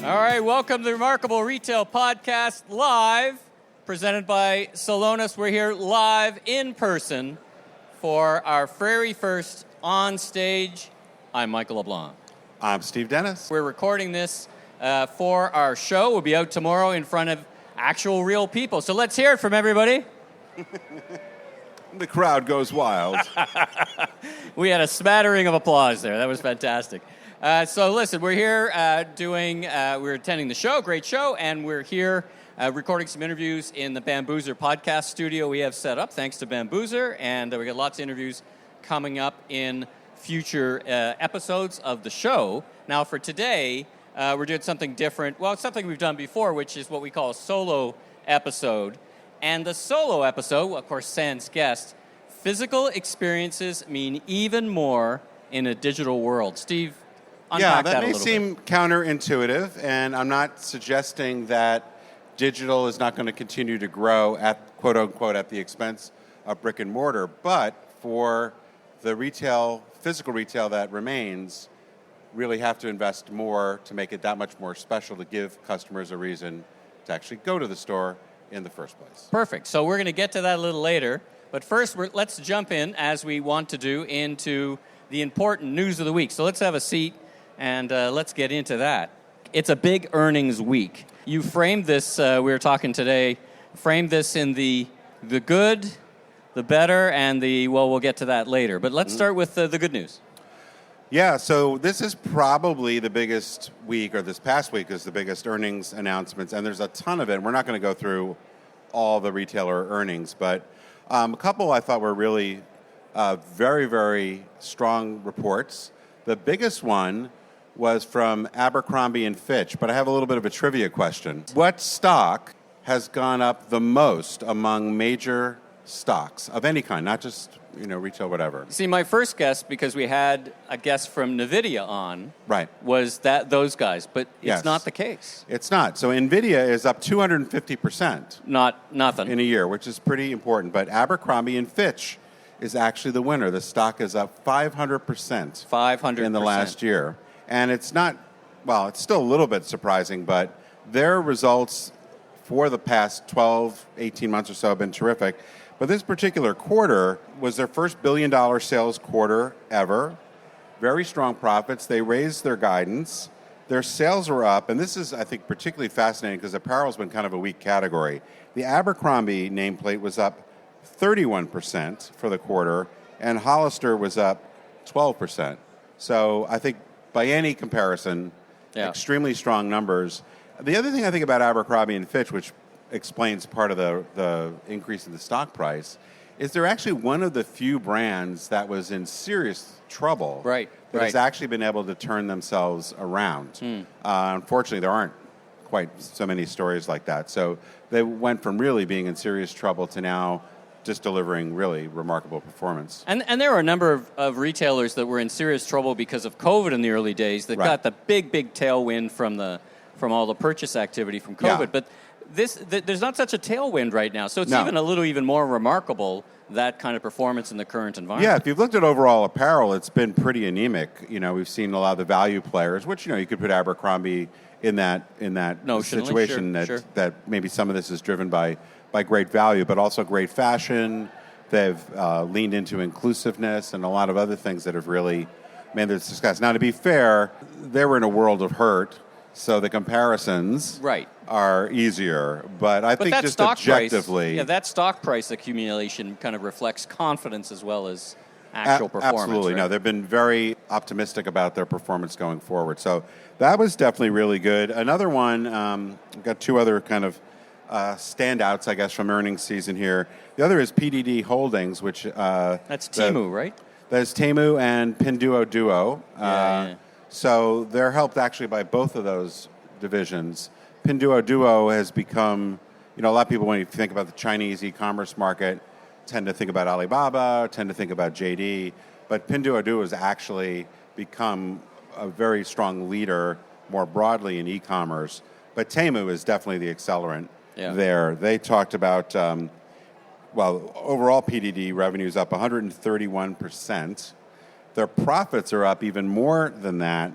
All right, welcome to the Remarkable Retail Podcast live, presented by Salonis. We're here live in person for our very first on stage. I'm Michael LeBlanc. I'm Steve Dennis. We're recording this for our show. We'll be out tomorrow in front of actual real people. So let's hear it from everybody. The crowd goes wild. We had a smattering of applause there. That was fantastic. So listen, we're here we're attending the show, great show, and we're here recording some interviews in the Bamboozer podcast studio we have set up, thanks to Bamboozer, and we got lots of interviews coming up in future episodes of the show. Now for today, we're doing something different. Well, it's something we've done before, which is what we call a solo episode. And the solo episode, of course, sans guest, physical experiences mean even more in a digital world. Steve, unpack that a little bit. Yeah, that may seem counterintuitive, and I'm not suggesting that digital is not going to continue to grow at, quote unquote, at the expense of brick and mortar, but for the physical retail that remains, really have to invest more to make it that much more special, to give customers a reason to actually go to the store in the first place. Perfect. So we're going to get to that a little later. But first, let's jump in, as we want to do, into the important news of the week. So let's have a seat and let's get into that. It's a big earnings week. You framed this, we were talking today, framed this in the good, the better, and we'll get to that later. But let's start with the good news. Yeah, so this is probably the biggest week, or this past week is the biggest earnings announcements, and there's a ton of it. We're not going to go through all the retailer earnings, but a couple I thought were really very, very strong reports. The biggest one was from Abercrombie Fitch, but I have a little bit of a trivia question. What stock has gone up the most among major stocks of any kind, not just retail, whatever? See, my first guess, because we had a guest from NVIDIA on, right, was that those guys, but it's not the case. It's not. So NVIDIA is up 250%. Not nothing. In a year, which is pretty important. But Abercrombie Fitch is actually the winner. The stock is up 500%. 500% in the last year. And it's not, it's still a little bit surprising, but their results for the past 12, 18 months or so have been terrific. But this particular quarter was their first billion-dollar sales quarter ever. Very strong profits. They raised their guidance. Their sales were up, and this is, I think, particularly fascinating because apparel's been kind of a weak category. The Abercrombie nameplate was up 31% for the quarter, and Hollister was up 12%. So I think by any comparison, extremely strong numbers. The other thing I think about Abercrombie Fitch, which explains part of the increase in the stock price, is they're actually one of the few brands that was in serious trouble that has actually been able to turn themselves around. Unfortunately, there aren't quite so many stories like that. So they went from really being in serious trouble to now just delivering really remarkable performance. And there are a number of retailers that were in serious trouble because of COVID in the early days that got the big tailwind from all the purchase activity from COVID. But there's not such a tailwind right now, so it's even more remarkable, that kind of performance in the current environment. Yeah, if you've looked at overall apparel, it's been pretty anemic. We've seen a lot of the value players, which you could put Abercrombie in that situation. That maybe some of this is driven by great value, but also great fashion. They've leaned into inclusiveness and a lot of other things that have really made this success. Now, to be fair, they were in a world of hurt, so the comparisons are easier. But I think just objectively... that stock price accumulation kind of reflects confidence as well as actual performance. Absolutely. Right? No, they've been very optimistic about their performance going forward. So that was definitely really good. Another one, we've got two other kind of standouts, I guess, from earnings season here. The other is PDD Holdings, which... that's Temu, right? That's Temu and Pinduoduo. So they're helped actually by both of those divisions. Pinduoduo has become, a lot of people, when you think about the Chinese e-commerce market, tend to think about Alibaba, tend to think about JD, but Pinduoduo has actually become a very strong leader more broadly in e-commerce. But Temu is definitely the accelerant there. They talked about, overall PDD revenue is up 131%. Their profits are up even more than that,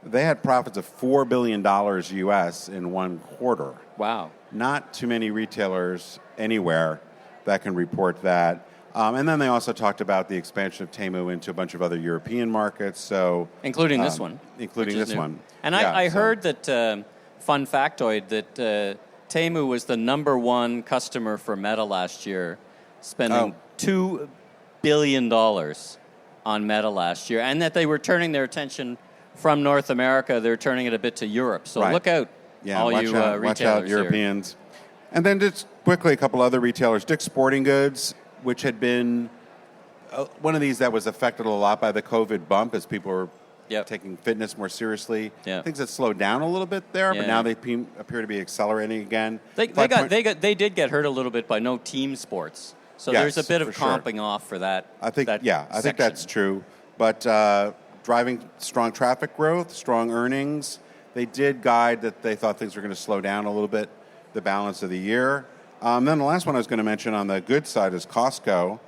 they had profits of $4 billion US in one quarter. Wow. Not too many retailers anywhere that can report that. And then they also talked about the expansion of Temu into a bunch of other European markets. So, including this one. Including this one. And I heard that, fun factoid, that Temu was the number one customer for Meta last year, spending $2 billion on Meta last year, and that they were turning their attention from North America, they're turning it a bit to Europe. So look out, all you retailers watch out, Europeans. And then just quickly, a couple other retailers. Dick's Sporting Goods, which had been one of these that was affected a lot by the COVID bump as people were taking fitness more seriously. Things had slowed down a little bit there, but now they appear to be accelerating again. They did get hurt a little bit by no team sports. So there's a bit of comping off for that. I think that's true. But driving strong traffic growth, strong earnings. They did guide that they thought things were going to slow down a little bit the balance of the year. Then the last one I was going to mention on the good side is Costco.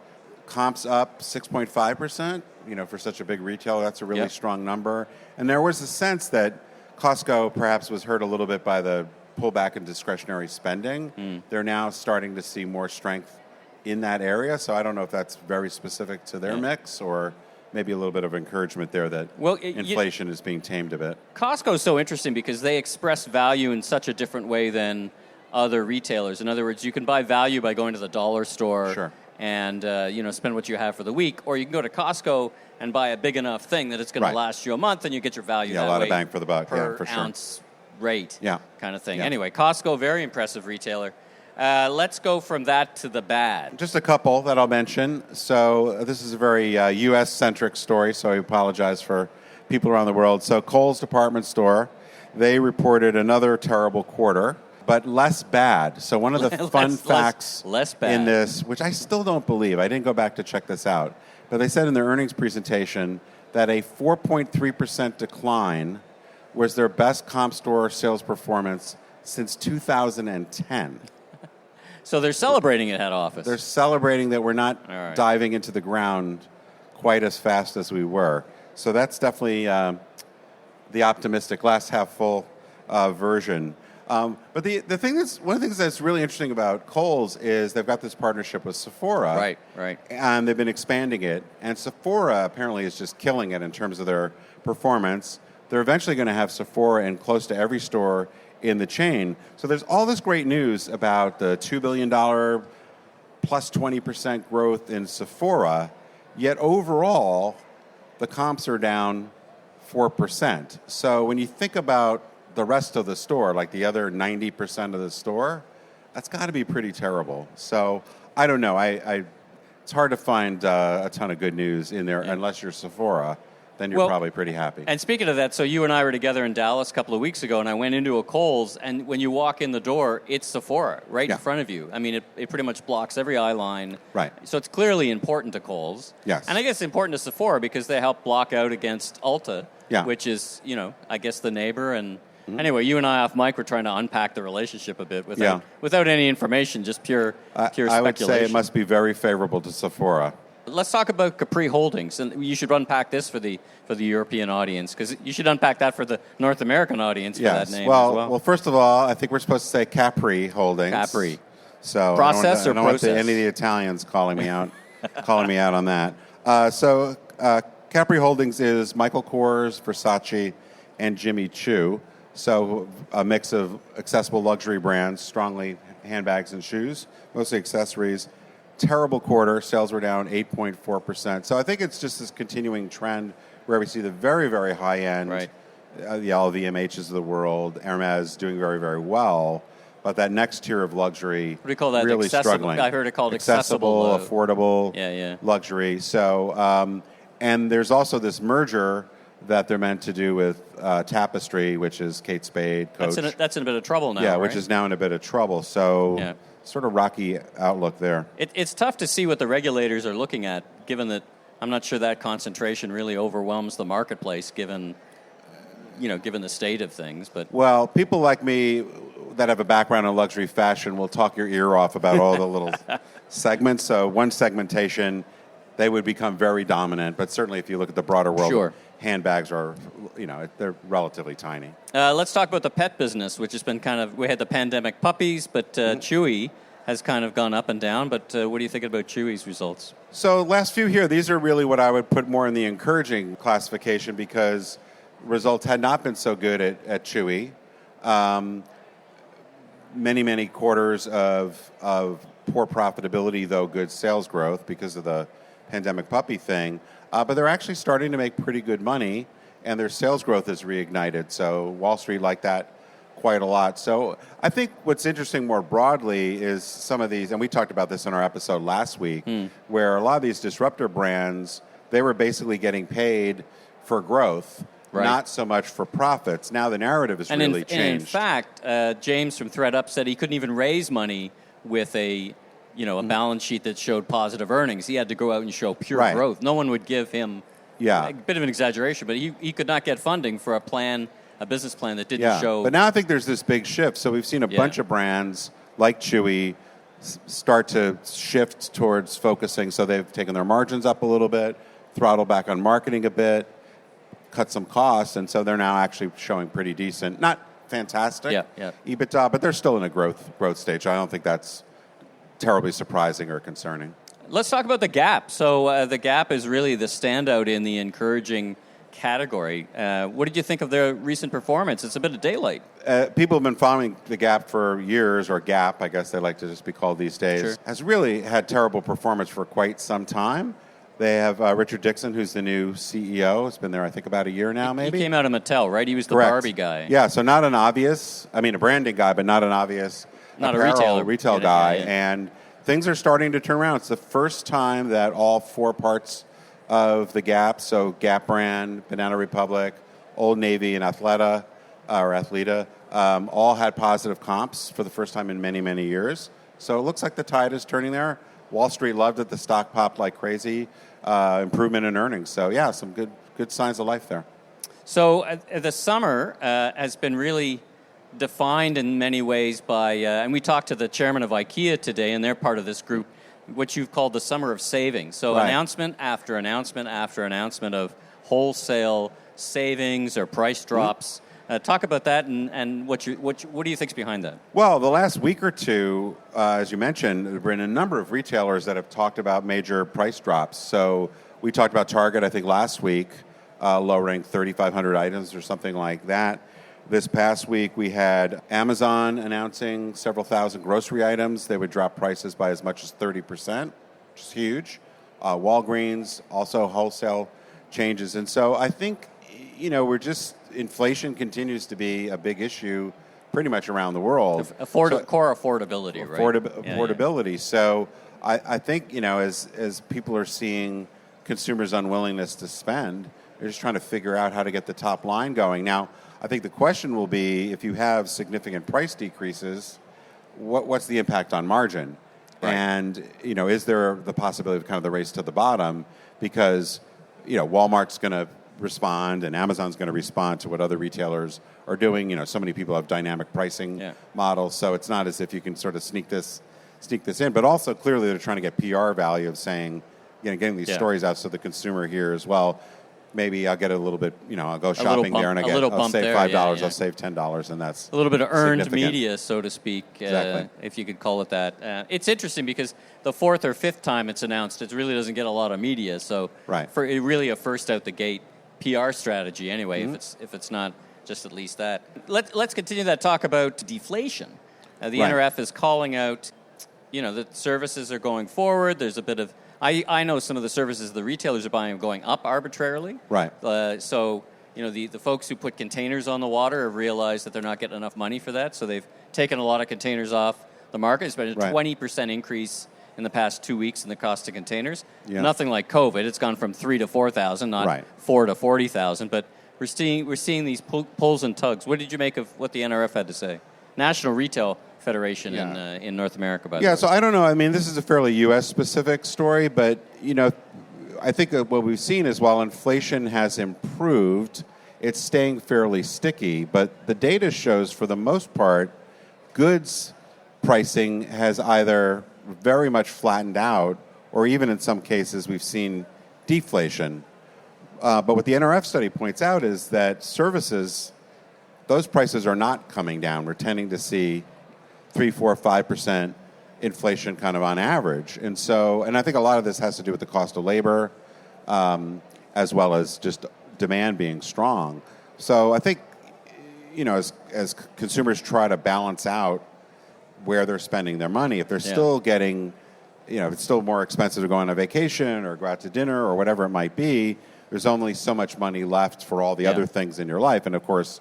Comps up 6.5%. For such a big retailer, that's a really strong number. And there was a sense that Costco perhaps was hurt a little bit by the pullback in discretionary spending. They're now starting to see more strength in that area. So I don't know if that's very specific to their mix or maybe a little bit of encouragement there that inflation is being tamed a bit. Costco is so interesting because they express value in such a different way than other retailers. In other words, you can buy value by going to the dollar store and spend what you have for the week, or you can go to Costco and buy a big enough thing that it's going to last you a month, and you get your value that a lot way of bang for the buck, per for ounce rate, kind of thing. Yeah. Anyway, Costco, very impressive retailer. Let's go from that to the bad. Just a couple that I'll mention. So this is a very U.S.-centric story, so I apologize for people around the world. So Kohl's department store, they reported another terrible quarter, but less bad. So one of the fun facts less bad in this, which I still don't believe, I didn't go back to check this out, but they said in their earnings presentation that a 4.3% decline was their best comp store sales performance since 2010. So they're celebrating at head office. They're celebrating that we're not diving into the ground quite as fast as we were. So that's definitely the optimistic, glass half full version. But one of the things that's really interesting about Kohl's is they've got this partnership with Sephora. Right. And they've been expanding it. And Sephora apparently is just killing it in terms of their performance. They're eventually going to have Sephora in close to every store in the chain. So there's all this great news about the $2 billion plus 20% growth in Sephora, yet overall, the comps are down 4%. So when you think about the rest of the store, like the other 90% of the store, that's got to be pretty terrible. So I don't know. It's hard to find a ton of good news in there unless you're Sephora. Then you're probably pretty happy. And speaking of that, so you and I were together in Dallas a couple of weeks ago, and I went into a Kohl's, and when you walk in the door, it's Sephora right in front of you. I mean, it pretty much blocks every eye line. Right. So it's clearly important to Kohl's. Yes. And I guess it's important to Sephora because they help block out against Ulta, which is, I guess the neighbor. And anyway, you and I off mic were trying to unpack the relationship a bit without any information, just pure speculation. I would say it must be very favorable to Sephora. Let's talk about Capri Holdings, and you should unpack this for the European audience, because you should unpack that for the North American audience for that name as well. Well, first of all, I think we're supposed to say Capri Holdings. Capri. So process I don't want process? any of the Italians calling me out, on that. Capri Holdings is Michael Kors, Versace, and Jimmy Choo. So a mix of accessible luxury brands, strongly handbags and shoes, mostly accessories. Terrible quarter. Sales were down 8.4%. So I think it's just this continuing trend where we see the very, very high end, the LVMHs of the world, Hermes doing very, very well, but that next tier of luxury, what do you call that? Really accessible. struggling. I heard it called accessible, affordable luxury. So, and there's also this merger that they're meant to do with Tapestry, which is Kate Spade, Coach. That's in a bit of trouble now. Yeah, which is now in a bit of trouble. So. Sort of rocky outlook there. It's tough to see what the regulators are looking at, given that I'm not sure that concentration really overwhelms the marketplace, given the state of things. But people like me that have a background in luxury fashion will talk your ear off about all the little segments. So one segmentation, they would become very dominant. But certainly, if you look at the broader world, handbags are, they're relatively tiny. Let's talk about the pet business, which has been we had the pandemic puppies, but Chewy has kind of gone up and down. But what do you think about Chewy's results? So last few here, these are really what I would put more in the encouraging classification because results had not been so good at Chewy. Many quarters of poor profitability, though good sales growth because of the pandemic puppy thing. But they're actually starting to make pretty good money, and their sales growth is reignited. So Wall Street liked that quite a lot. So I think what's interesting more broadly is some of these, and we talked about this in our episode last week, where a lot of these disruptor brands, they were basically getting paid for growth. Right. Not so much for profits. Now the narrative has really changed. And in fact, James from ThreadUp said he couldn't even raise money with a balance sheet that showed positive earnings. He had to go out and show pure growth. No one would give him a bit of an exaggeration, but he could not get funding for a business plan that didn't show. But now I think there's this big shift. So we've seen a bunch of brands like Chewy start to shift towards focusing. So they've taken their margins up a little bit, throttled back on marketing a bit, cut some costs, and so they're now actually showing pretty decent, not fantastic EBITDA, but they're still in a growth stage. I don't think that's terribly surprising or concerning. Let's talk about the Gap. So the Gap is really the standout in the encouraging category. What did you think of their recent performance? It's a bit of daylight. People have been following the Gap for years, or Gap, I guess they like to just be called these days. Sure. Has really had terrible performance for quite some time. They have Richard Dixon, who's the new CEO. It's been there, I think, about a year now, maybe. He came out of Mattel, right? He was the Correct. Barbie guy. Yeah, so not an obvious, a branding guy, but not an obvious not a retail guy. And things are starting to turn around. It's the first time that all four parts of the Gap, so Gap brand, Banana Republic, Old Navy, and Athleta, all had positive comps for the first time in many years. So it looks like the tide is turning there. Wall Street loved it. The stock popped like crazy. Improvement in earnings. So, yeah, some good signs of life there. So the summer has been really defined in many ways by, and we talked to the chairman of IKEA today, and they're part of this group, what you've called the summer of savings. So announcement after announcement after announcement of wholesale savings or price drops. Talk about that, and what do you think's behind that? Well, the last week or two, as you mentioned, there have been a number of retailers that have talked about major price drops. So we talked about Target, I think, last week, lowering 3,500 items or something like that. This past week, we had Amazon announcing several thousand grocery items. They would drop prices by as much as 30%, which is huge. Walgreens, also wholesale changes. And so I think, inflation continues to be a big issue pretty much around the world. Core affordability, right? Affordability. So I think, as people are seeing consumers' unwillingness to spend, they're just trying to figure out how to get the top line going. Now, I think the question will be, if you have significant price decreases, what's the impact on margin? Right. And, is there the possibility of kind of the race to the bottom? Because, Walmart's going to respond and Amazon's going to respond to what other retailers are doing. So many people have dynamic pricing models, so it's not as if you can sort of sneak this in. But also, clearly, they're trying to get PR value of saying, getting these stories out so the consumer hears, well, maybe I'll get a little bit, I'll go shopping there and I'll save $5, I'll save $10, and that's a little bit of earned media, so to speak, if you could call it that. It's interesting because the fourth or fifth time it's announced, it really doesn't get a lot of media. So for really a first out the gate PR strategy anyway, if it's not just at least that. Let's continue that talk about deflation. The NRF is calling out, that services are going forward. There's a bit of, I know some of the services the retailers are buying are going up arbitrarily. Right. So, the folks who put containers on the water have realized that they're not getting enough money for that. So they've taken a lot of containers off the market. It's been a 20% increase in the past 2 weeks in the cost of containers. Yeah. Nothing like COVID. It's gone from 3,000 to 4,000, not 4,000 to 40,000. But we're seeing these pulls and tugs. What did you make of what the NRF had to say? National Retail Federation in North America, by the way. Yeah, so I don't know. This is a fairly U.S.-specific story, but, I think that what we've seen is while inflation has improved, it's staying fairly sticky. But the data shows, for the most part, goods pricing has either very much flattened out, or even in some cases we've seen deflation. but what the NRF study points out is that services, those prices are not coming down. We're tending to see 3, 4, 5% inflation kind of on average. And I think a lot of this has to do with the cost of labor, as well as just demand being strong. So I think, as consumers try to balance out where they're spending their money, if they're still getting, if it's still more expensive to go on a vacation or go out to dinner or whatever it might be, there's only so much money left for all the other things in your life. And of course,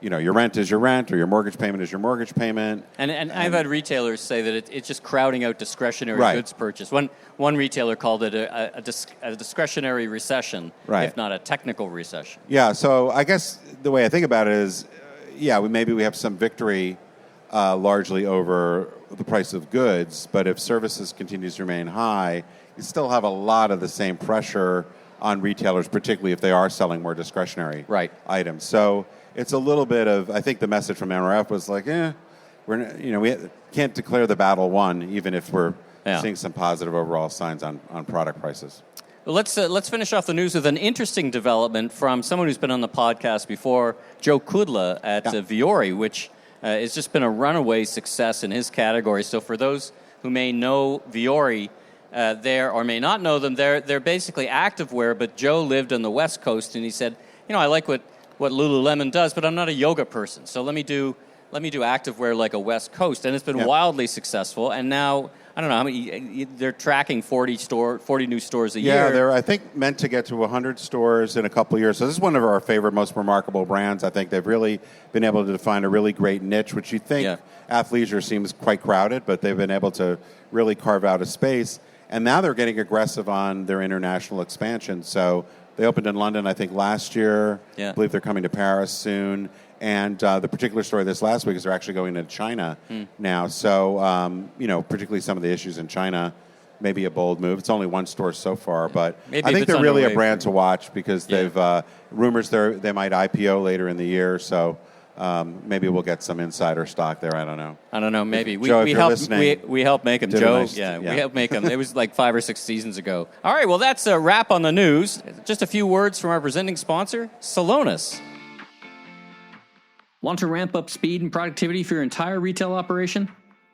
your rent is your rent, or your mortgage payment is your mortgage payment. And I've had retailers say that it's just crowding out discretionary goods purchase. One retailer called it a discretionary recession, if not a technical recession. Yeah, so I guess the way I think about it is, maybe we have some victory largely over the price of goods, but if services continues to remain high, you still have a lot of the same pressure on retailers, particularly if they are selling more discretionary items. So it's a little bit of, I think the message from NRF was like, we can't declare the battle won, even if we're seeing some positive overall signs on product prices. Well, let's finish off the news with an interesting development from someone who's been on the podcast before, Joe Kudla at Vuori, which has just been a runaway success in his category. So for those who may know Vuori, or may not know them, they're basically activewear, but Joe lived on the West Coast, and he said, I like what Lululemon does, but I'm not a yoga person, so let me do activewear like a West Coast, and it's been wildly successful. And now I don't know how many they're tracking 40 new stores a year. Yeah, they're I think meant to get to 100 stores in a couple of years. So this is one of our favorite, most remarkable brands. I think they've really been able to define a really great niche, which you think athleisure seems quite crowded, but they've been able to really carve out a space. And now they're getting aggressive on their international expansion. So they opened in London, I think, last year. I believe they're coming to Paris soon. And the particular story this last week is they're actually going to China now. So, particularly some of the issues in China, maybe a bold move. It's only one store so far, but I think they're really a brand to watch because they've rumors they might IPO later in the year. So maybe we'll get some insider stock there. I don't know. Maybe we helped make them. Joe, we helped make them. It was like 5 or 6 seasons ago. All right, well, that's a wrap on the news. Just a few words from our presenting sponsor, Celonis. Want to ramp up speed and productivity for your entire retail operation?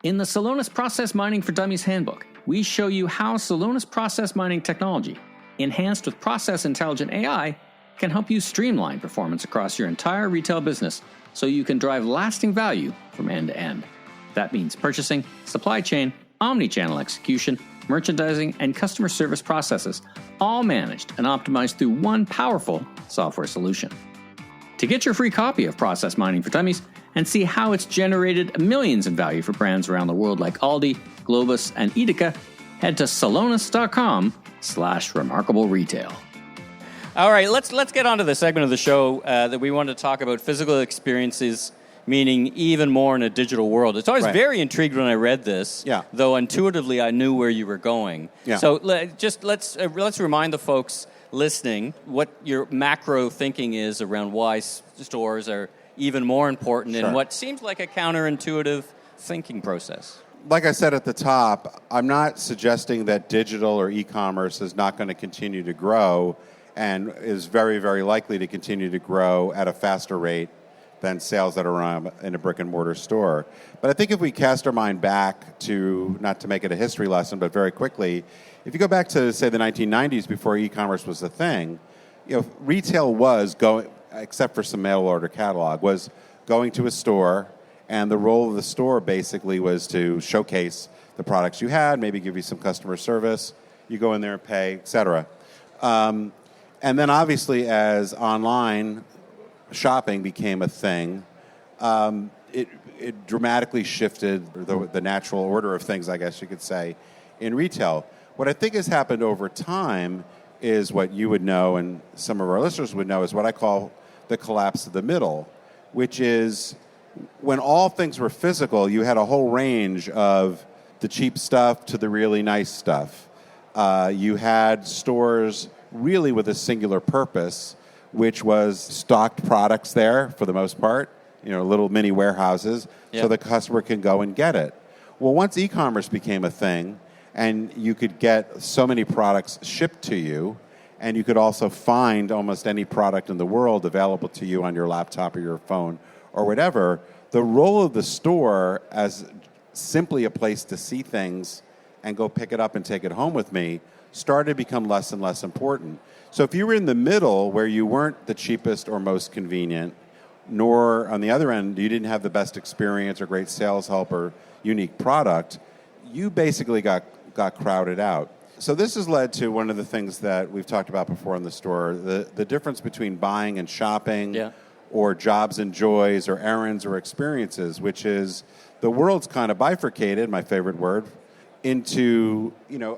In the Celonis Process Mining for Dummies Handbook, we show you how Celonis process mining technology, enhanced with process intelligent AI, can help you streamline performance across your entire retail business so you can drive lasting value from end to end. That means purchasing, supply chain, omni-channel execution, merchandising, and customer service processes, all managed and optimized through one powerful software solution. To get your free copy of Process Mining for Dummies and see how it's generated millions in value for brands around the world like Aldi, Globus, and Edeka, head to Celonis.com/remarkable retail. All right, let's get on to the segment of the show that we want to talk about physical experiences, meaning even more in a digital world. It's always very intrigued when I read this, though intuitively I knew where you were going. So let's remind the folks listening what your macro thinking is around why stores are even more important in what seems like a counterintuitive thinking process. Like I said at the top, I'm not suggesting that digital or e-commerce is not going to continue to grow and is very, very likely to continue to grow at a faster rate than sales that are in a brick-and-mortar store. But I think if we cast our mind back to, not to make it a history lesson, but very quickly, if you go back to, say, the 1990s before e-commerce was a thing, retail was going, except for some mail-order catalog, was going to a store, and the role of the store basically was to showcase the products you had, maybe give you some customer service, you go in there and pay, et cetera. And then obviously as online shopping became a thing, it dramatically shifted the natural order of things, I guess you could say, in retail. What I think has happened over time is what you would know and some of our listeners would know is what I call the collapse of the middle, which is when all things were physical, you had a whole range of the cheap stuff to the really nice stuff. You had stores really with a singular purpose, which was stocked products there for the most part, little mini warehouses, so the customer can go and get it. Well, once e-commerce became a thing, and you could get so many products shipped to you, and you could also find almost any product in the world available to you on your laptop or your phone or whatever. The role of the store as simply a place to see things and go pick it up and take it home with me started to become less and less important. So if you were in the middle where you weren't the cheapest or most convenient, nor on the other end you didn't have the best experience or great sales help or unique product, you basically got crowded out. So this has led to one of the things that we've talked about before in the store, the difference between buying and shopping, or jobs and joys, or errands or experiences, which is the world's kind of bifurcated, my favorite word, into,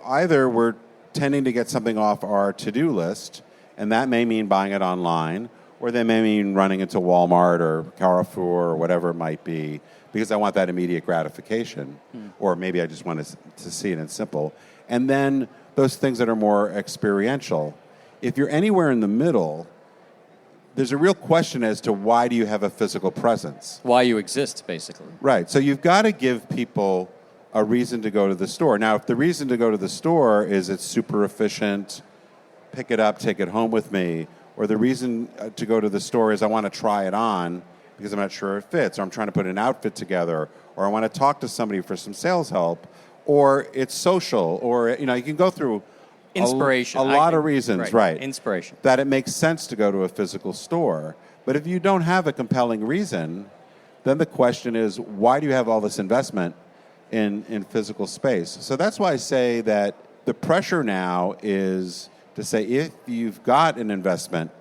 either we're tending to get something off our to-do list, and that may mean buying it online, or they may mean running into Walmart or Carrefour or whatever it might be, because I want that immediate gratification, or maybe I just want to see it in simple. And then those things that are more experiential. If you're anywhere in the middle, there's a real question as to why do you have a physical presence? Why you exist, basically. Right. So you've got to give people a reason to go to the store. Now, if the reason to go to the store is it's super efficient, pick it up, take it home with me, or the reason to go to the store is I want to try it on because I'm not sure it fits, or I'm trying to put an outfit together, or I want to talk to somebody for some sales help, or it's social, or you can go through inspiration. A lot of reasons, right? Inspiration. That it makes sense to go to a physical store. But if you don't have a compelling reason, then the question is, why do you have all this investment in physical space? So that's why I say that the pressure now is to say, if you've got an investment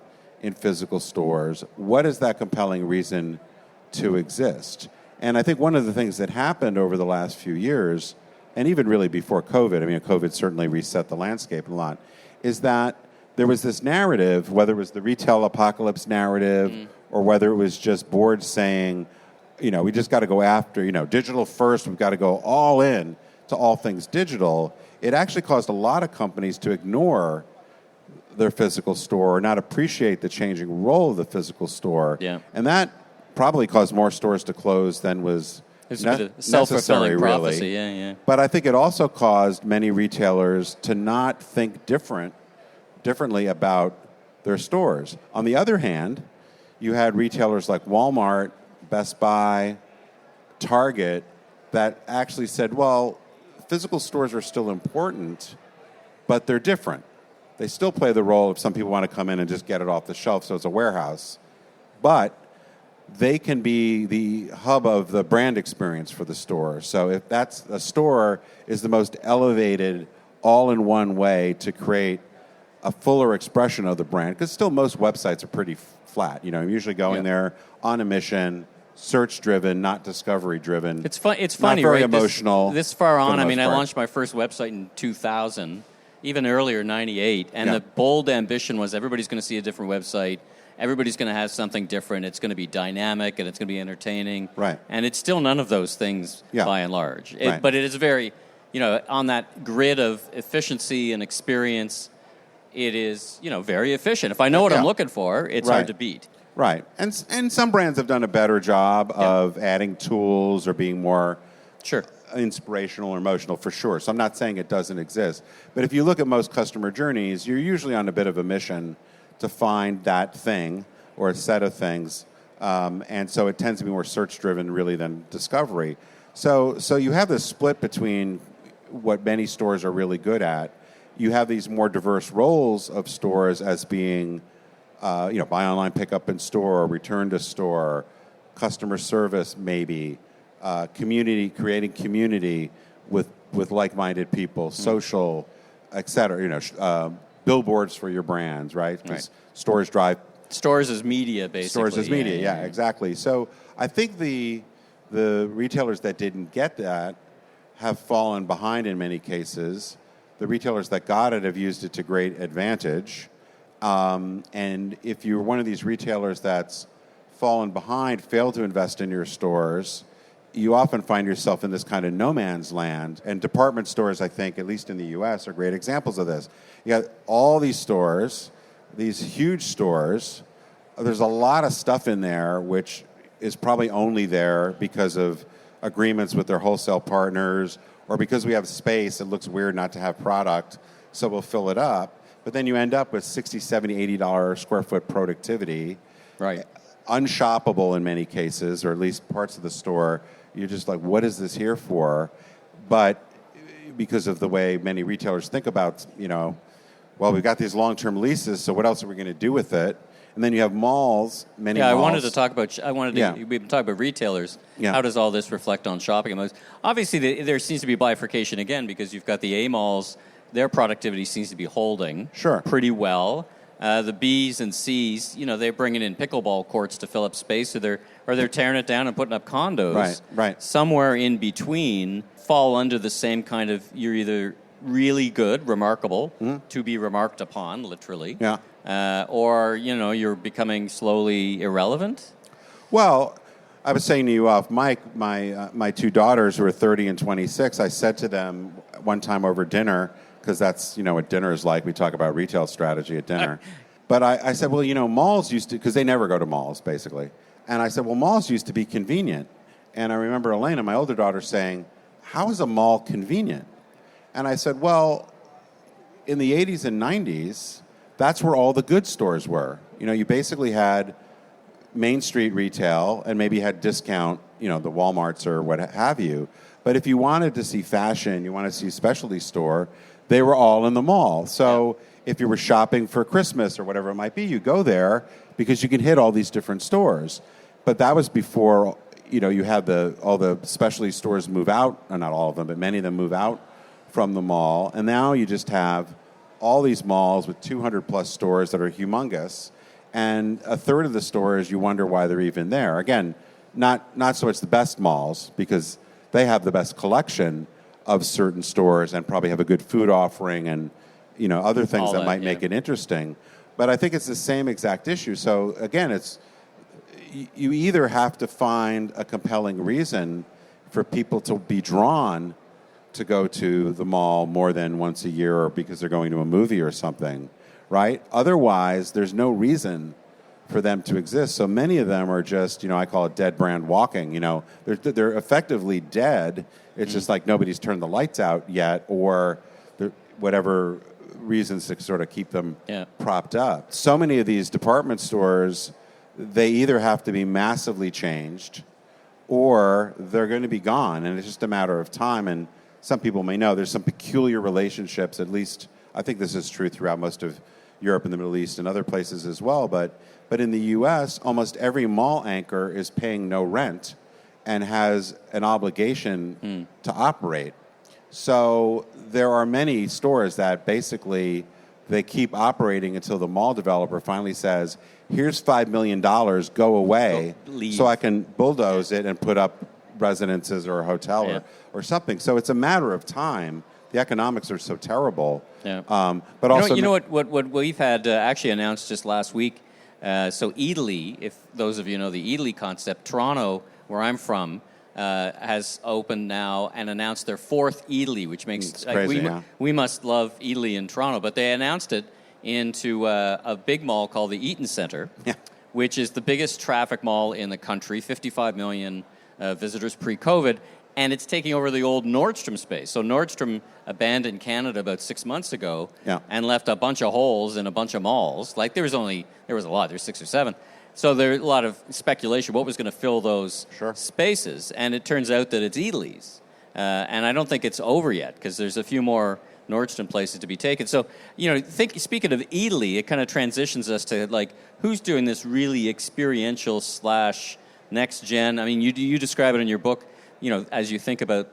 in physical stores, what is that compelling reason to exist? And I think one of the things that happened over the last few years, and even really before COVID, COVID certainly reset the landscape a lot, is that there was this narrative, whether it was the retail apocalypse narrative or whether it was just boards saying, we just got to go after, digital first, we've got to go all in to all things digital. It actually caused a lot of companies to ignore their physical store or not appreciate the changing role of the physical store. Yeah. And that probably caused more stores to close than was necessary, prophecy. really. Yeah. But I think it also caused many retailers to not think differently about their stores. On the other hand, you had retailers like Walmart, Best Buy, Target that actually said, well, physical stores are still important, but they're different. They still play the role if some people want to come in and just get it off the shelf, so it's a warehouse. But they can be the hub of the brand experience for the store. So if that's a store is the most elevated, all-in-one way to create a fuller expression of the brand, because still most websites are pretty flat. I'm usually going there on a mission, search-driven, not discovery-driven. It's funny, not very right? emotional. This far on, I part. launched my first website in 2000, even earlier, 98, and Yeah. the bold ambition was everybody's going to see a different website. Everybody's going to have something different. It's going to be dynamic, and it's going to be entertaining. Right. And it's still none of those things, by and large. Right. But it is very, on that grid of efficiency and experience, it is, very efficient. If I know what I'm looking for, it's hard to beat. Right. And some brands have done a better job of adding tools or being more inspirational or emotional, for sure. So I'm not saying it doesn't exist. But if you look at most customer journeys, you're usually on a bit of a mission to find that thing or a set of things. And so it tends to be more search-driven, really, than discovery. So you have this split between what many stores are really good at. You have these more diverse roles of stores as being, buy online, pick up in store, return to store, customer service, maybe, creating community with like-minded people, social, et cetera. Billboards for your brands, right? Because stores drive. Stores as media, basically. Stores as media, exactly. So I think the retailers that didn't get that have fallen behind in many cases. The retailers that got it have used it to great advantage. And if you're one of these retailers that's fallen behind, failed to invest in your stores, you often find yourself in this kind of no man's land. And department stores, I think, at least in the U.S., are great examples of this. You got all these stores, these huge stores. There's a lot of stuff in there which is probably only there because of agreements with their wholesale partners or because we have space. It looks weird not to have product, so we'll fill it up. But but then you end up with $60, $70, $80 square foot productivity. Right. Unshoppable in many cases, or at least parts of the store. You're just like, what is this here for? But because of the way many retailers think about, well, we've got these long-term leases, so what else are we going to do with it? And then you have malls, many malls. I wanted to talk about, we've been talking about retailers. Yeah. How does all this reflect on shopping malls? Obviously, there seems to be bifurcation again, because you've got the A malls, their productivity seems to be holding pretty well. The B's and C's, they're bringing in pickleball courts to fill up space, or they're tearing it down and putting up condos. Right. Somewhere in between fall under the same kind of, you're either really good, remarkable, to be remarked upon, literally, or, you're becoming slowly irrelevant. Well, I was saying to you off mic, my two daughters who are 30 and 26, I said to them one time over dinner, because that's, what dinner is like. We talk about retail strategy at dinner. But I said, well, malls used to, because they never go to malls, basically. And I said, well, malls used to be convenient. And I remember Elena, my older daughter, saying, how is a mall convenient? And I said, well, in the 80s and 90s, that's where all the good stores were. You basically had Main Street retail and maybe had discount, the Walmarts or what have you. But if you wanted to see fashion, you wanted to see a specialty store, they were all in the mall. So if you were shopping for Christmas or whatever it might be, you go there because you can hit all these different stores. But that was before, you had all the specialty stores move out, or not all of them, but many of them move out from the mall. And now you just have all these malls with 200 plus stores that are humongous. And a third of the stores, you wonder why they're even there. Again, not so much the best malls, because they have the best collection of certain stores and probably have a good food offering and other things that might make it interesting. But I think it's the same exact issue. So again, it's you either have to find a compelling reason for people to be drawn to go to the mall more than once a year, or because they're going to a movie or something, right? Otherwise, there's no reason for them to exist. So many of them are just, I call it dead brand walking. They're effectively dead. It's just like nobody's turned the lights out yet, or whatever reasons to sort of keep them propped up. So many of these department stores, they either have to be massively changed or they're going to be gone, and it's just a matter of time. And some people may know there's some peculiar relationships, at least I think this is true throughout most of Europe and the Middle East and other places as well, but in the U.S., almost every mall anchor is paying no rent and has an obligation to operate. So there are many stores that basically they keep operating until the mall developer finally says, here's $5 million, go away, so I can bulldoze it and put up residences or a hotel or something. So it's a matter of time. The economics are so terrible. Yeah. But also, what we've had actually announced just last week. So Eataly, if those of you know the Eataly concept, Toronto, where I'm from, has opened now and announced their fourth Eataly, which makes we must love Eataly in Toronto. But they announced it into a big mall called the Eaton Centre, which is the biggest traffic mall in the country, 55 million visitors pre-COVID. And it's taking over the old Nordstrom space. So Nordstrom abandoned Canada about 6 months ago and left a bunch of holes in a bunch of malls. Like there was a lot, there's 6 or 7. So there's a lot of speculation what was going to fill those spaces. And it turns out that it's Eataly's. And I don't think it's over yet because there's a few more Nordstrom places to be taken. So, speaking of Eataly, it kind of transitions us to like who's doing this really experiential / next gen. I mean, you describe it in your book. As you think about,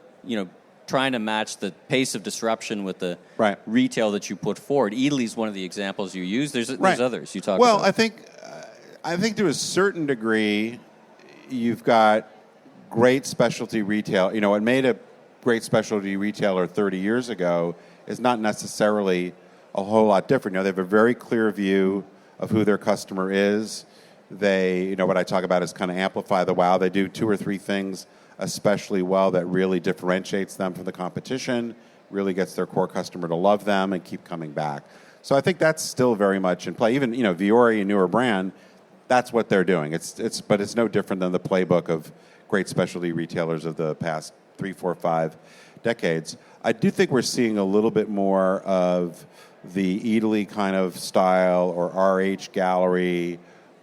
trying to match the pace of disruption with the retail that you put forward. Eataly's one of the examples you use. There's others you talk about. Well, I think to a certain degree, you've got great specialty retail. What made a great specialty retailer 30 years ago is not necessarily a whole lot different. They have a very clear view of who their customer is. They, what I talk about is kind of amplify the wow. They do 2 or 3 things especially well that really differentiates them from the competition, really gets their core customer to love them and keep coming back. So I think that's still very much in play. Even, Vuori, a newer brand, that's what they're doing. But it's no different than the playbook of great specialty retailers of the past 3, 4, 5 decades. I do think we're seeing a little bit more of the Italy kind of style or RH gallery,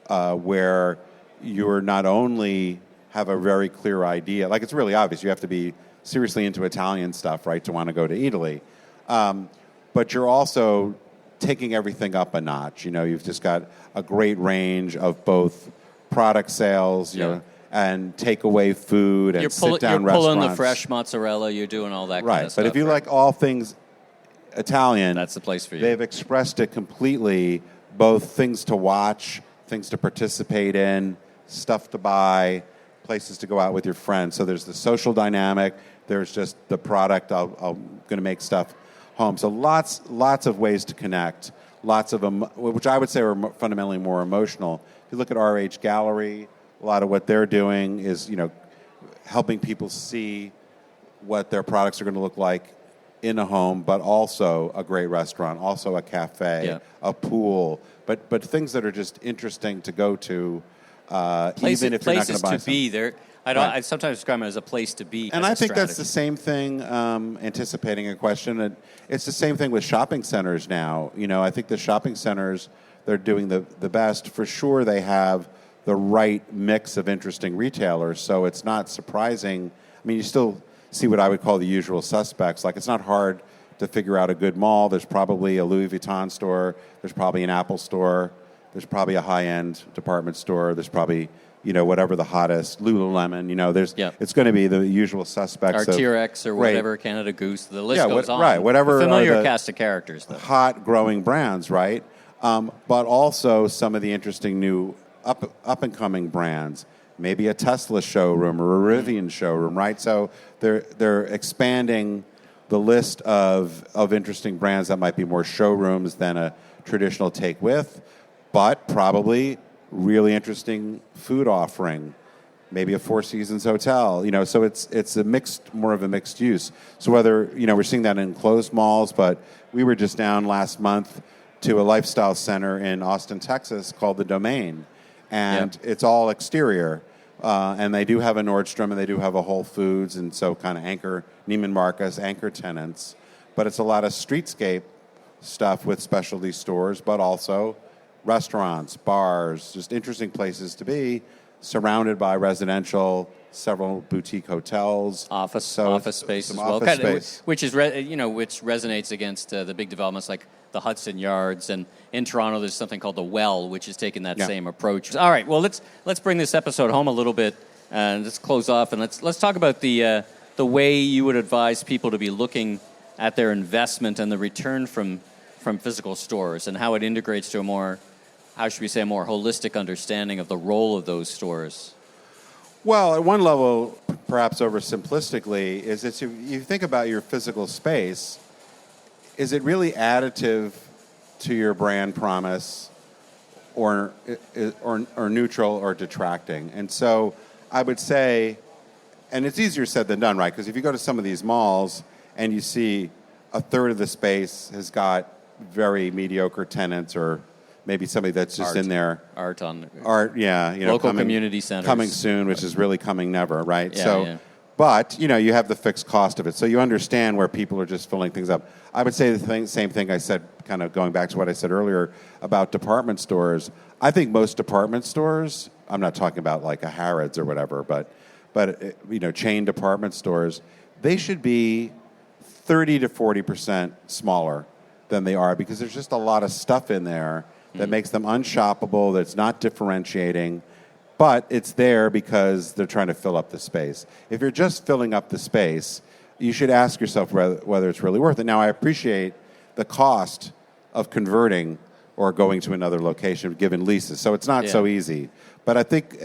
where you're not only have a very clear idea, like it's really obvious, you have to be seriously into Italian stuff, right, to want to go to Italy. But you're also taking everything up a notch. You know, you've just got a great range of both product sales, you know, and takeaway food and sit-down restaurants. You're pulling the fresh mozzarella. You're doing all that kind of stuff. Right, but if you like all things Italian, that's the place for you. They've expressed it completely, both things to watch, things to participate in, stuff to buy, places to go out with your friends. So there's the social dynamic. There's just the product. I'm going to make stuff home. So lots of ways to connect. Lots of which I would say are fundamentally more emotional. If you look at RH Gallery, a lot of what they're doing is, you know, helping people see what their products are going to look like in a home, but also a great restaurant, also a cafe, a pool, but things that are just interesting to go to, even if you're not going to buy places to be there. I sometimes describe it as a place to be. And I think that's the same thing, anticipating a question. It's the same thing with shopping centers now. You know, I think the shopping centers, they're doing the best. For sure, they have the right mix of interesting retailers, so it's not surprising. I mean, you still see what I would call the usual suspects. Like, it's not hard to figure out a good mall. There's probably a Louis Vuitton store. There's probably an Apple store. There's probably a high-end department store. There's probably, you know, whatever the hottest, Lululemon, you know, it's going to be the usual suspects. T-Rex or whatever, Canada Goose, the list goes on. Right, whatever. Familiar cast of characters, though. Hot, growing brands, right? But also some of the interesting new up-and-coming brands. Maybe a Tesla showroom or a Rivian showroom, right? So they're expanding the list of interesting brands that might be more showrooms than a traditional take with, but probably really interesting food offering, maybe a Four Seasons hotel, you know, so it's more of a mixed use. So whether, you know, we're seeing that in enclosed malls, but we were just down last month to a lifestyle center in Austin, Texas called The Domain, and it's all exterior. And they do have a Nordstrom and they do have a Whole Foods, and so kind of Neiman Marcus, anchor tenants. But it's a lot of streetscape stuff with specialty stores, but also restaurants, bars, just interesting places to be, surrounded by residential, several boutique hotels, office space as well, which resonates against the big developments like the Hudson Yards, and in Toronto there's something called the Well, which is taking that same approach. All right, well let's bring this episode home a little bit and let's close off, and let's talk about the way you would advise people to be looking at their investment and the return from physical stores, and how it integrates to a more holistic understanding of the role of those stores. Well, at one level, perhaps oversimplistically, is that you think about your physical space, is it really additive to your brand promise or neutral or detracting? And so I would say, and it's easier said than done, right? Because if you go to some of these malls and you see a third of the space has got very mediocre tenants, or maybe somebody that's just in there. Art, yeah. You know, local community centers. Coming soon, which is really coming never, right? Yeah. But, you know, you have the fixed cost of it. So you understand where people are just filling things up. I would say same thing I said, kind of going back to what I said earlier about department stores. I think most department stores, I'm not talking about like a Harrods or whatever, but you know, chain department stores, they should be 30 to 40% smaller than they are, because there's just a lot of stuff in there that makes them unshoppable, that's not differentiating, but it's there because they're trying to fill up the space. If you're just filling up the space, you should ask yourself whether it's really worth it. Now, I appreciate the cost of converting or going to another location given leases, so it's not so easy. But I think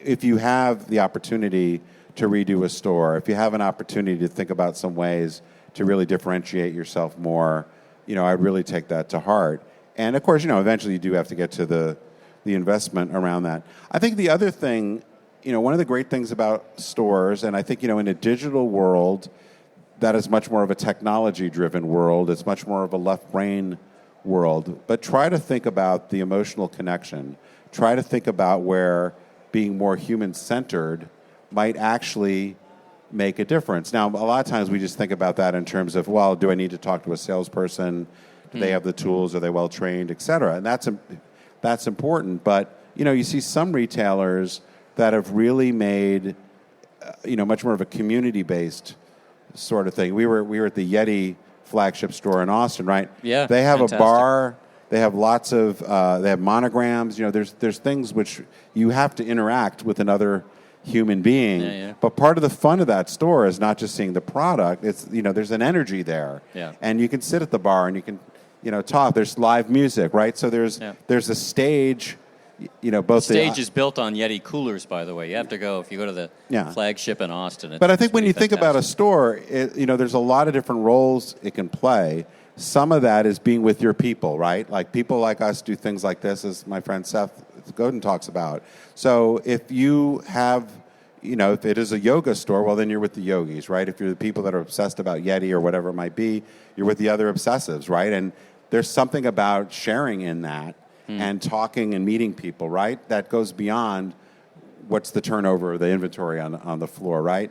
if you have the opportunity to redo a store, if you have an opportunity to think about some ways to really differentiate yourself more, you know, I'd really take that to heart. And of course, you know, eventually you do have to get to the investment around that. I think the other thing, you know, one of the great things about stores, and I think, you know, in a digital world that is much more of a technology-driven world, it's much more of a left brain world, but try to think about the emotional connection. Try to think about where being more human-centered might actually make a difference. Now, a lot of times we just think about that in terms of, well, do I need to talk to a salesperson? Do they have the tools? Are they well trained, et cetera? And that's important. But you see some retailers that have really made much more of a community-based sort of thing. We were at the Yeti flagship store in Austin, right? Yeah, they have fantastic. a bar. They have lots of they have monograms. There's things which you have to interact with another human being. Yeah. But part of the fun of that store is not just seeing the product. It's there's an energy there, and you can sit at the bar and you can talk. There's live music, right? So there's a stage. Both stage is built on Yeti coolers, by the way. You have to go if you go to the flagship in Austin. But I think when you think about a store, there's a lot of different roles it can play. Some of that is being with your people, right? Like people like us do things like this, as my friend Seth Godin talks about. So if you have, if it is a yoga store, well, then you're with the yogis, right? If you're the people that are obsessed about Yeti or whatever it might be, you're with the other obsessives, right? And there's something about sharing in that and talking and meeting people, right? That goes beyond what's the turnover of the inventory on the floor, right?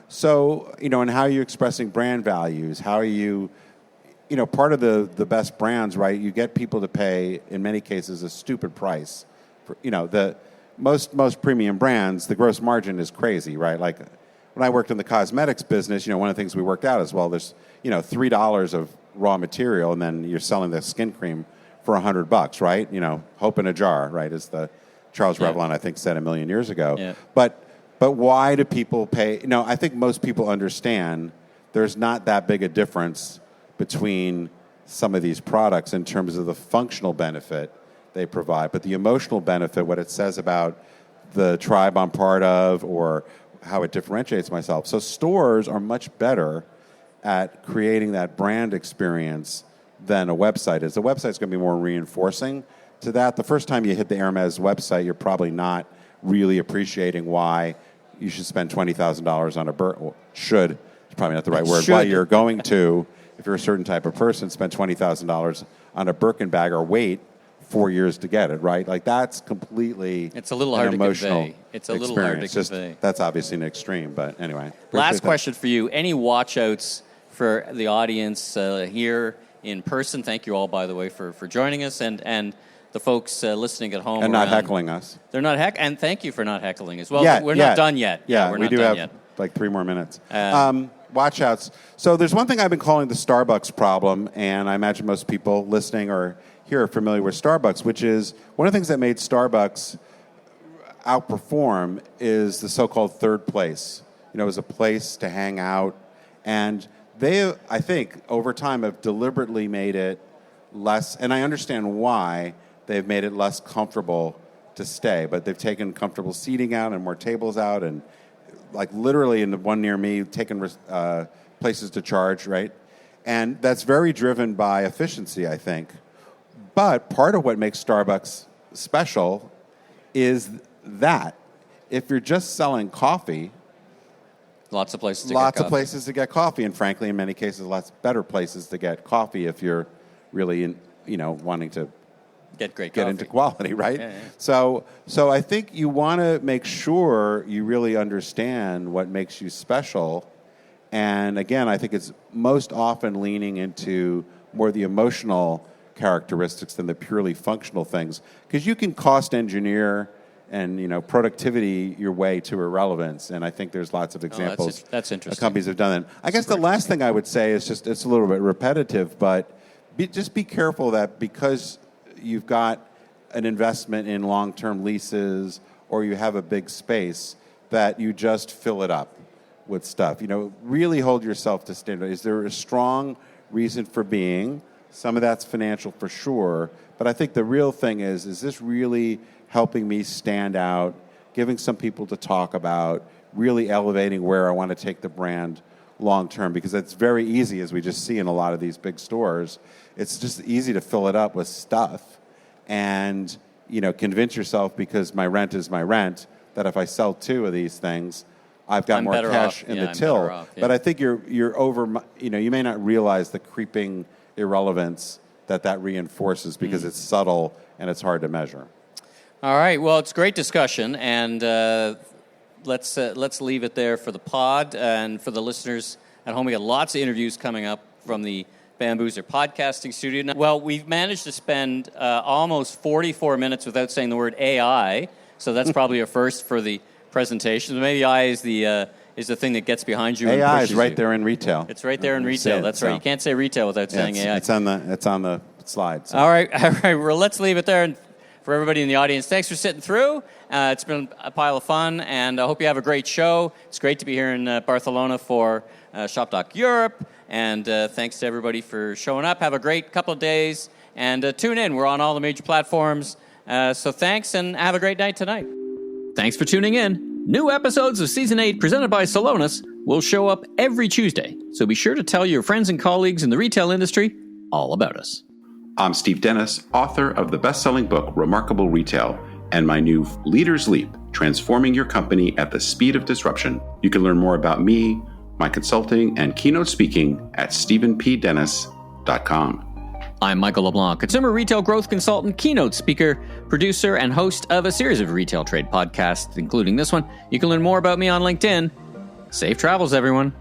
So, and how are you expressing brand values? How are you... part of the best brands, right? You get people to pay, in many cases, a stupid price. For, the most premium brands, the gross margin is crazy, right? Like when I worked in the cosmetics business, one of the things we worked out as well, there's $3 of raw material, and then you're selling the skin cream for $100, right? Hope in a jar, right? As the Charles Revlon, I think, said a million years ago. Yeah. But why do people pay? I think most people understand there's not that big a difference between some of these products in terms of the functional benefit they provide, but the emotional benefit, what it says about the tribe I'm part of or how it differentiates myself. So stores are much better at creating that brand experience than a website is. The website's going to be more reinforcing to that. The first time you hit the Hermes website, you're probably not really appreciating why you should spend $20,000 on should, it's probably not the right word, why you're going to... If you're a certain type of person, spend $20,000 on a Birkin bag or wait 4 years to get it, right? Like that's completely it's a little hard to convey. It's a little hard to experience. convey. That's obviously an extreme, but anyway. Last question for you. Any watch outs for the audience here in person? Thank you all, by the way, for joining us and the folks listening at home. And not heckling us. They're not and thank you for not heckling as well. We're not done yet. Yeah, we're we not do done have yet. like 3 more minutes. Watch outs. So there's one thing I've been calling the Starbucks problem, and I imagine most people listening or here are familiar with Starbucks, which is one of the things that made Starbucks outperform is the so-called third place. As a place to hang out. And they, I think, over time have deliberately made it less, and I understand why they've made it less comfortable to stay, but they've taken comfortable seating out and more tables out and like literally in the one near me, taking places to charge, right? And that's very driven by efficiency, I think. But part of what makes Starbucks special is that if you're just selling coffee, lots of places to get coffee, and frankly, in many cases, lots better places to get coffee if you're really, wanting to get into quality, right? Yeah. So I think you want to make sure you really understand what makes you special. And again, I think it's most often leaning into more the emotional characteristics than the purely functional things. Because you can cost engineer and productivity your way to irrelevance. And I think there's lots of examples that's interesting. Companies have done that. I guess the last thing I would say is just it's a little bit repetitive, but just be careful that because you've got an investment in long-term leases or you have a big space, that you just fill it up with stuff. Really hold yourself to standard. Is there a strong reason for being? Some of that's financial for sure, but I think the real thing is this really helping me stand out, giving some people to talk about, really elevating where I want to take the brand long-term? Because it's very easy, as we just see in a lot of these big stores, it's just easy to fill it up with stuff and, convince yourself because my rent is my rent, that if I sell 2 of these things, I've got more cash in the till. But I think you're over, you may not realize the creeping irrelevance that reinforces because it's subtle and it's hard to measure. All right. Well, it's a great discussion, and let's leave it there for the pod. And for the listeners at home, we got lots of interviews coming up from the Bamboo's their podcasting studio. Well, we've managed to spend almost 44 minutes without saying the word AI, so that's probably a first for the presentation. Maybe AI is the thing that gets behind you. AI and is right there in retail. It's right there in retail. That's right. You can't say retail without saying AI. It's on the slide. So. All right. Well, let's leave it there. And for everybody in the audience, thanks for sitting through. It's been a pile of fun, and I hope you have a great show. It's great to be here in Barcelona for Shoptalk Europe, and thanks to everybody for showing up. Have a great couple of days, and tune in. We're on all the major platforms. So thanks, and have a great night tonight. Thanks for tuning in. New episodes of Season 8 presented by Salonis will show up every Tuesday, so be sure to tell your friends and colleagues in the retail industry all about us. I'm Steve Dennis, author of the best-selling book Remarkable Retail and my new Leader's Leap, Transforming Your Company at the Speed of Disruption. You can learn more about me, my consulting, and keynote speaking at stephenpdennis.com. I'm Michael LeBlanc, consumer retail growth consultant, keynote speaker, producer, and host of a series of retail trade podcasts, including this one. You can learn more about me on LinkedIn. Safe travels, everyone.